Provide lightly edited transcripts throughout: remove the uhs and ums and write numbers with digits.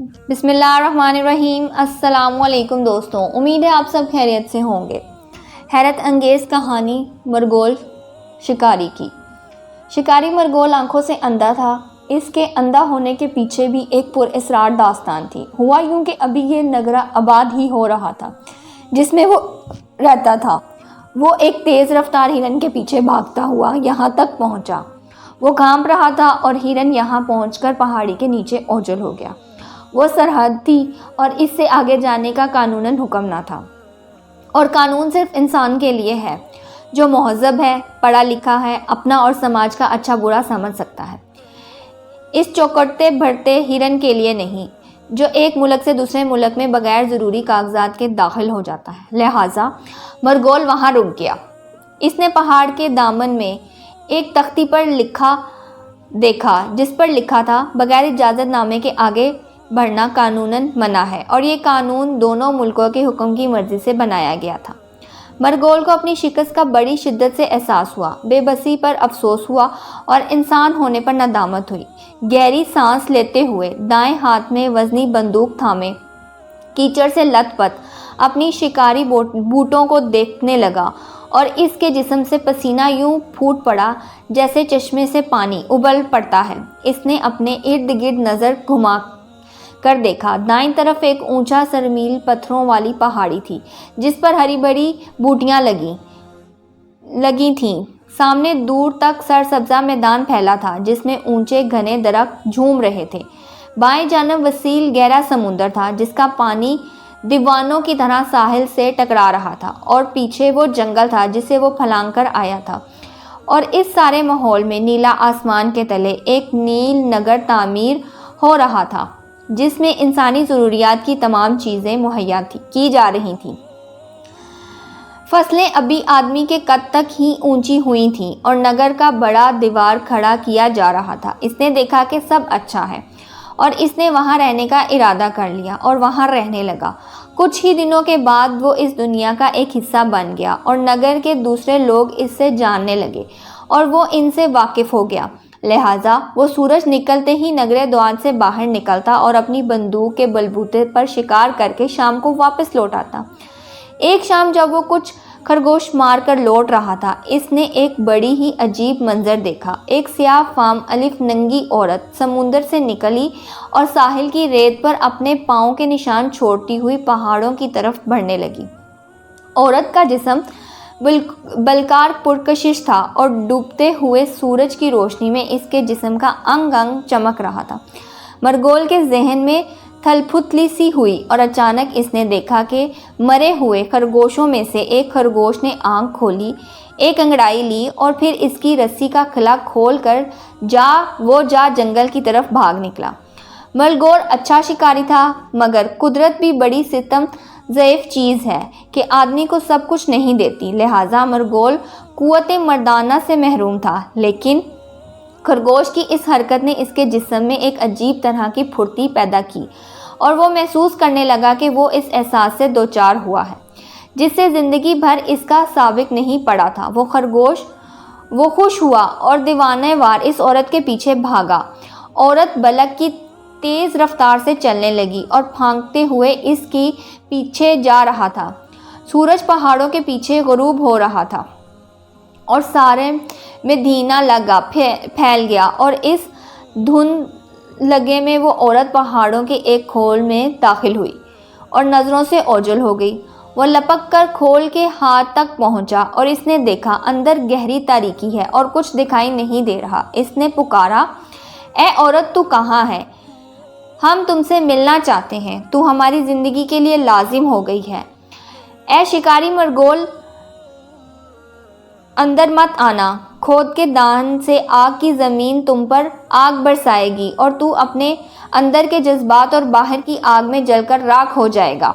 بسم اللہ الرحمن الرحیم۔ السلام علیکم دوستوں، امید ہے آپ سب خیریت سے ہوں گے۔ حیرت انگیز کہانی مرغول شکاری کی۔ شکاری مرغول آنکھوں سے اندھا تھا۔ اس کے اندھا ہونے کے پیچھے بھی ایک پراسرار داستان تھی۔ ہوا یوں کہ ابھی یہ نگرہ آباد ہی ہو رہا تھا جس میں وہ رہتا تھا۔ وہ ایک تیز رفتار ہرن کے پیچھے بھاگتا ہوا یہاں تک پہنچا۔ وہ کانپ رہا تھا اور ہرن یہاں پہنچ کر پہاڑی کے نیچے اوجھل ہو گیا۔ وہ سرحد تھی اور اس سے آگے جانے کا قانوناً حکم نہ تھا، اور قانون صرف انسان کے لیے ہے جو مہذب ہے، پڑھا لکھا ہے، اپنا اور سماج کا اچھا برا سمجھ سکتا ہے۔ اس چوکٹتے بھرتے ہرن کے لیے نہیں جو ایک ملک سے دوسرے ملک میں بغیر ضروری کاغذات کے داخل ہو جاتا ہے۔ لہٰذا مرغول وہاں رک گیا۔ اس نے پہاڑ کے دامن میں ایک تختی پر لکھا دیکھا جس پر لکھا تھا بغیر اجازت نامے کے آگے بڑھنا قانوناً منع ہے، اور یہ قانون دونوں ملکوں کے حکم کی مرضی سے بنایا گیا تھا۔ مرغول کو اپنی شکست کا بڑی شدت سے احساس ہوا، بے بسی پر افسوس ہوا اور انسان ہونے پر ندامت ہوئی۔ گہری سانس لیتے ہوئے دائیں ہاتھ میں وزنی بندوق تھامے کیچڑ سے لت پت اپنی شکاری بوٹوں کو دیکھنے لگا، اور اس کے جسم سے پسینہ یوں پھوٹ پڑا جیسے چشمے سے پانی ابل پڑتا ہے۔ اس نے اپنے ارد گرد نظر گھما کر دیکھا۔ دائیں طرف ایک اونچا سرمیل پتھروں والی پہاڑی تھی جس پر ہری بھری بوٹیاں لگی تھیں۔ سامنے دور تک سرسبزہ میدان پھیلا تھا جس میں اونچے گھنے درخت جھوم رہے تھے۔ بائیں جانب وسیع گہرا سمندر تھا جس کا پانی دیوانوں کی طرح ساحل سے ٹکرا رہا تھا، اور پیچھے وہ جنگل تھا جسے وہ پھلانگ کر آیا تھا، اور اس سارے ماحول میں نیلا آسمان کے تلے ایک نیل نگر تعمیر ہو رہا تھا جس میں انسانی ضروریات کی تمام چیزیں مہیا کی جا رہی تھیں۔ فصلیں ابھی آدمی کے قد تک ہی اونچی ہوئی تھیں اور نگر کا بڑا دیوار کھڑا کیا جا رہا تھا۔ اس نے دیکھا کہ سب اچھا ہے اور اس نے وہاں رہنے کا ارادہ کر لیا اور وہاں رہنے لگا۔ کچھ ہی دنوں کے بعد وہ اس دنیا کا ایک حصہ بن گیا، اور نگر کے دوسرے لوگ اس سے جاننے لگے اور وہ ان سے واقف ہو گیا۔ لہٰذا وہ سورج نکلتے ہی نگرے دوار سے باہر نکلتا اور اپنی بندوق کے بلبوتے پر شکار کر کے شام کو واپس لوٹ آتا۔ ایک شام جب وہ کچھ خرگوش مار کر لوٹ رہا تھا، اس نے ایک بڑی ہی عجیب منظر دیکھا۔ ایک سیاہ فام الف ننگی عورت سمندر سے نکلی اور ساحل کی ریت پر اپنے پاؤں کے نشان چھوڑتی ہوئی پہاڑوں کی طرف بڑھنے لگی۔ عورت کا جسم بلکار پرکشش تھا اور ڈوبتے ہوئے سورج کی روشنی میں اس کے جسم کا انگ انگ چمک رہا تھا۔ مرغول کے ذہن میں تھل پھتلی سی ہوئی، اور اچانک اس نے دیکھا کہ مرے ہوئے خرگوشوں میں سے ایک خرگوش نے آنکھ کھولی، ایک انگڑائی لی اور پھر اس کی رسی کا کھلا کھول کر وہ جنگل کی طرف بھاگ نکلا۔ مرغول اچھا شکاری تھا، مگر قدرت بھی بڑی ستم ضعیف چیز ہے کہ آدمی کو سب کچھ نہیں دیتی۔ لہٰذا مرغول قوت مردانہ سے محروم تھا، لیکن خرگوش کی اس حرکت نے اس کے جسم میں ایک عجیب طرح کی پھرتی پیدا کی، اور وہ محسوس کرنے لگا کہ وہ اس احساس سے دوچار ہوا ہے جس سے زندگی بھر اس کا سابق نہیں پڑا تھا۔ وہ خوش ہوا اور دیوانے وار اس عورت کے پیچھے بھاگا۔ عورت بلک کی تیز رفتار سے چلنے لگی اور پھانکتے ہوئے اس کی پیچھے جا رہا تھا۔ سورج پہاڑوں کے پیچھے غروب ہو رہا تھا اور سارے میں دھینا لگا پھیل گیا، اور اس دھند لگے میں وہ عورت پہاڑوں کے ایک کھول میں داخل ہوئی اور نظروں سے اوجھل ہو گئی۔ وہ لپک کر کھول کے ہاتھ تک پہنچا اور اس نے دیکھا اندر گہری تاریکی ہے اور کچھ دکھائی نہیں دے رہا۔ اس نے پکارا، اے عورت، تو کہاں ہے؟ ہم تم سے ملنا چاہتے ہیں، تو ہماری زندگی کے لیے لازم ہو گئی ہے۔ اے شکاری مرغول، اندر مت آنا، کھود کے دان سے آگ کی زمین تم پر آگ برسائے گی اور تو اپنے اندر کے جذبات اور باہر کی آگ میں جل کر راکھ ہو جائے گا۔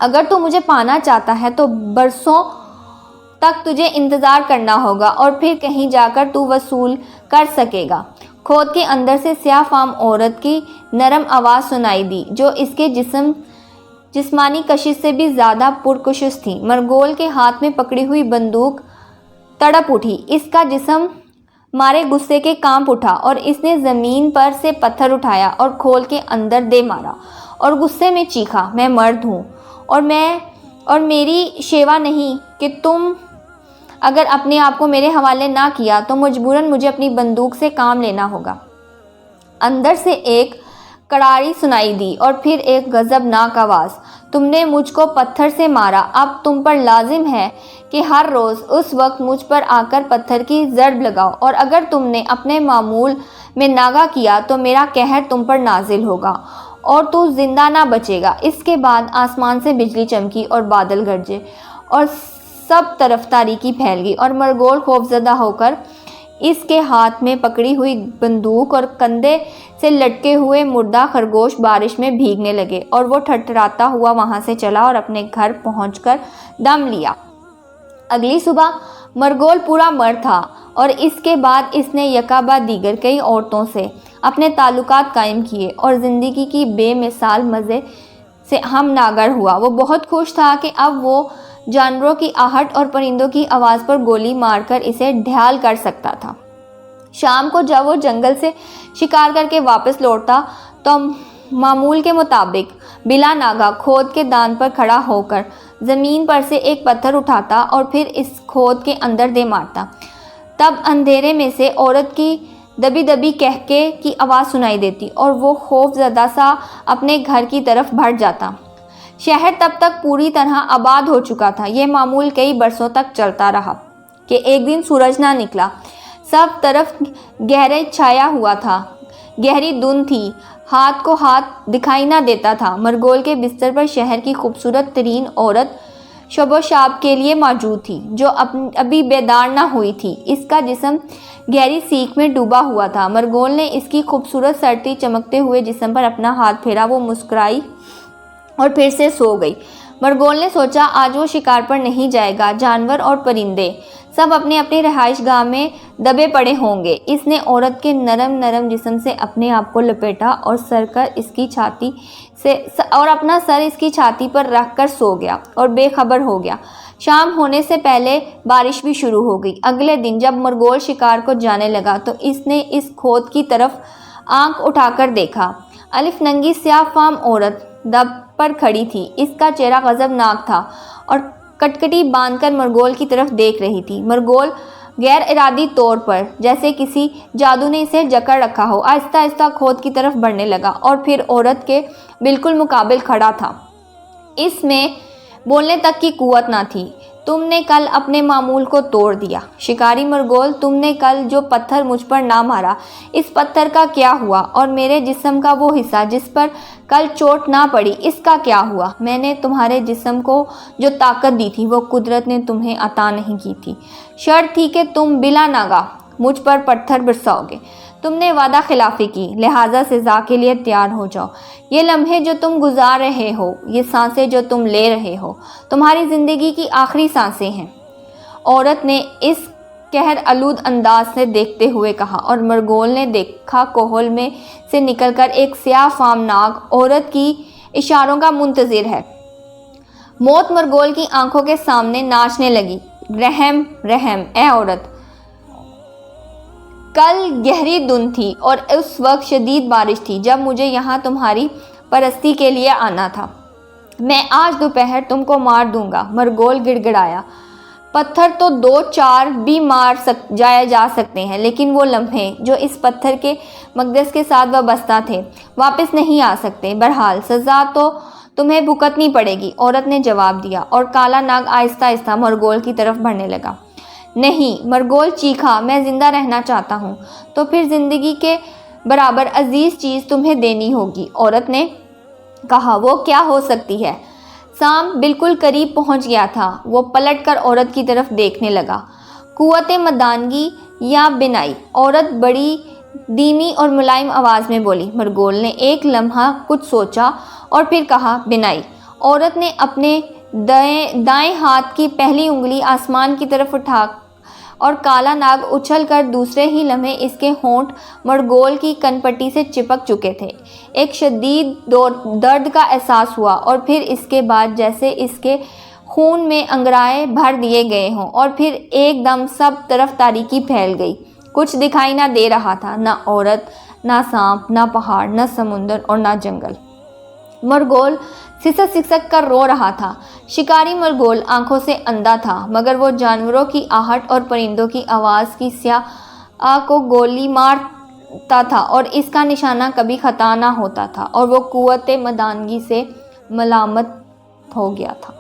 اگر تو مجھے پانا چاہتا ہے تو برسوں تک تجھے انتظار کرنا ہوگا، اور پھر کہیں جا کر تو وصول کر سکے گا۔ کھود کے اندر سے سیاہ فام عورت کی نرم آواز سنائی دی جو اس کے جسمانی کشش سے بھی زیادہ پرکشش تھی۔ مرغول کے ہاتھ میں پکڑی ہوئی بندوق تڑپ اٹھی۔ اس کا جسم مارے غصے کے کانپ اٹھا اور اس نے زمین پر سے پتھر اٹھایا اور کھول کے اندر دے مارا اور غصے میں چیخا، میں مرد ہوں اور میری شیوا نہیں کہ تم اگر اپنے آپ کو میرے حوالے نہ کیا تو مجبوراً مجھے اپنی بندوق سے کام لینا ہوگا۔ اندر سے ایک کڑاڑی سنائی دی اور پھر ایک غضبناک آواز، تم نے مجھ کو پتھر سے مارا، اب تم پر لازم ہے کہ ہر روز اس وقت مجھ پر آ کر پتھر کی ضرب لگاؤ، اور اگر تم نے اپنے معمول میں ناغہ کیا تو میرا قہر تم پر نازل ہوگا اور تو زندہ نہ بچے گا۔ اس کے بعد آسمان سے بجلی چمکی اور بادل گرجے اور سب طرف تاریکی پھیل گئی، اور مرگول خوفزدہ ہو کر اس کے ہاتھ میں پکڑی ہوئی بندوق اور کندھے سے لٹکے ہوئے مردہ خرگوش بارش میں بھیگنے لگے، اور وہ تھرتھراتا ہوا وہاں سے چلا اور اپنے گھر پہنچ کر دم لیا۔ اگلی صبح مرگول پورا مرد تھا، اور اس کے بعد اس نے یکا بعد دیگر کئی عورتوں سے اپنے تعلقات قائم کیے اور زندگی کی بے مثال مزے سے ہم ناگر ہوا۔ وہ بہت خوش تھا کہ اب وہ جانوروں کی آہٹ اور پرندوں کی آواز پر گولی مار کر اسے ڈھال کر سکتا تھا۔ شام کو جب وہ جنگل سے شکار کر کے واپس لوٹتا تو معمول کے مطابق بلا ناغہ کھود کے دان پر کھڑا ہو کر زمین پر سے ایک پتھر اٹھاتا اور پھر اس کھود کے اندر دے مارتا۔ تب اندھیرے میں سے عورت کی دبی دبی کہکے کی آواز سنائی دیتی اور وہ خوف زدہ سا اپنے گھر کی طرف بڑھ جاتا۔ شہر تب تک پوری طرح آباد ہو چکا تھا۔ یہ معمول کئی برسوں تک چلتا رہا کہ ایک دن سورج نہ نکلا، سب طرف گہرے چھایا ہوا تھا، گہری دھند تھی، ہاتھ کو ہاتھ دکھائی نہ دیتا تھا۔ مرگول کے بستر پر شہر کی خوبصورت ترین عورت شب و شاب کے لیے موجود تھی، جو ابھی بیدار نہ ہوئی تھی۔ اس کا جسم گہری سیکھ میں ڈوبا ہوا تھا۔ مرگول نے اس کی خوبصورت سرتی چمکتے ہوئے جسم پر اپنا ہاتھ پھیرا، وہ مسکرائی اور پھر سے سو گئی۔ مرگول نے سوچا آج وہ شکار پر نہیں جائے گا، جانور اور پرندے سب اپنے اپنی رہائش گاہ میں دبے پڑے ہوں گے۔ اس نے عورت کے نرم نرم جسم سے اپنے آپ کو لپیٹا اور اپنا سر اس کی چھاتی پر رکھ کر سو گیا اور بے خبر ہو گیا۔ شام ہونے سے پہلے بارش بھی شروع ہو گئی۔ اگلے دن جب مرگول شکار کو جانے لگا تو اس نے اس کھود کی طرف آنکھ اٹھا کر دیکھا۔ الف ننگی سیاہ فام عورت دب پر کھڑی تھی۔ اس کا چہرہ غضبناک تھا اور کٹکٹی باندھ کر مرگول کی طرف دیکھ رہی تھی۔ مرگول غیر ارادی طور پر جیسے کسی جادو نے اسے جکڑ رکھا ہو آہستہ آہستہ کھود کی طرف بڑھنے لگا اور پھر عورت کے بالکل مقابل کھڑا تھا۔ اس میں بولنے تک کی قوت نہ تھی۔ تم نے کل اپنے معمول کو توڑ دیا شکاری مرگول، تم نے کل جو پتھر مجھ پر نہ مارا، اس پتھر کا کیا ہوا؟ اور میرے جسم کا وہ حصہ جس پر کل چوٹ نہ پڑی، اس کا کیا ہوا؟ میں نے تمہارے جسم کو جو طاقت دی تھی وہ قدرت نے تمہیں عطا نہیں کی تھی۔ شرط تھی کہ تم بلا ناغہ مجھ پر پتھر برساؤ گے۔ تم نے وعدہ خلافی کی، لہٰذا سزا کے لیے تیار ہو جاؤ۔ یہ لمحے جو تم گزار رہے ہو، یہ سانسیں جو تم لے رہے ہو، تمہاری زندگی کی آخری سانسیں ہیں۔ عورت نے اس قہر آلود انداز سے دیکھتے ہوئے کہا، اور مرگول نے دیکھا کوہل میں سے نکل کر ایک سیاہ فام ناگ عورت کی اشاروں کا منتظر ہے۔ موت مرگول کی آنکھوں کے سامنے ناچنے لگی۔ رحم رحم اے عورت، کل گہری دھند تھی اور اس وقت شدید بارش تھی جب مجھے یہاں تمہاری پرستی کے لیے آنا تھا۔ میں آج دوپہر تم کو مار دوں گا۔ مرگول گڑ گڑایا، پتھر تو 2-4 بھی مار جا سکتے ہیں، لیکن وہ لمحے جو اس پتھر کے مقدس کے ساتھ وابستہ تھے واپس نہیں آ سکتے۔ بہرحال سزا تو تمہیں بھگتنی پڑے گی، عورت نے جواب دیا، اور کالا ناگ آہستہ آہستہ مرگول کی طرف بڑھنے لگا۔ نہیں، مرگول چیخا، میں زندہ رہنا چاہتا ہوں۔ تو پھر زندگی کے برابر عزیز چیز تمہیں دینی ہوگی، عورت نے کہا۔ وہ کیا ہو سکتی ہے؟ سام بالکل قریب پہنچ گیا تھا۔ وہ پلٹ کر عورت کی طرف دیکھنے لگا۔ قوت مدانگی یا بینائی؟ عورت بڑی دھیمی اور ملائم آواز میں بولی۔ مرگول نے ایک لمحہ کچھ سوچا اور پھر کہا، بینائی۔ عورت نے اپنے دائیں ہاتھ کی پہلی انگلی آسمان کی طرف اٹھا اور کالا ناگ اچھل کر دوسرے ہی لمحے اس کے ہونٹ مرگول کی کن پٹی سے چپک چکے تھے۔ ایک شدید درد کا احساس ہوا اور پھر اس کے بعد جیسے اس کے خون میں انگرائے بھر دیے گئے ہوں، اور پھر ایک دم سب طرف تاریکی پھیل گئی۔ کچھ دکھائی نہ دے رہا تھا، نہ عورت، نہ سانپ، نہ پہاڑ، نہ سمندر اور نہ جنگل۔ مرغول سسک سسک کر رو رہا تھا۔ شکاری مرغول آنکھوں سے اندھا تھا، مگر وہ جانوروں کی آہٹ اور پرندوں کی آواز کی سیاہ کو گولی مارتا تھا اور اس کا نشانہ کبھی خطا نہ ہوتا تھا، اور وہ قوت مدانگی سے ملامت ہو گیا تھا۔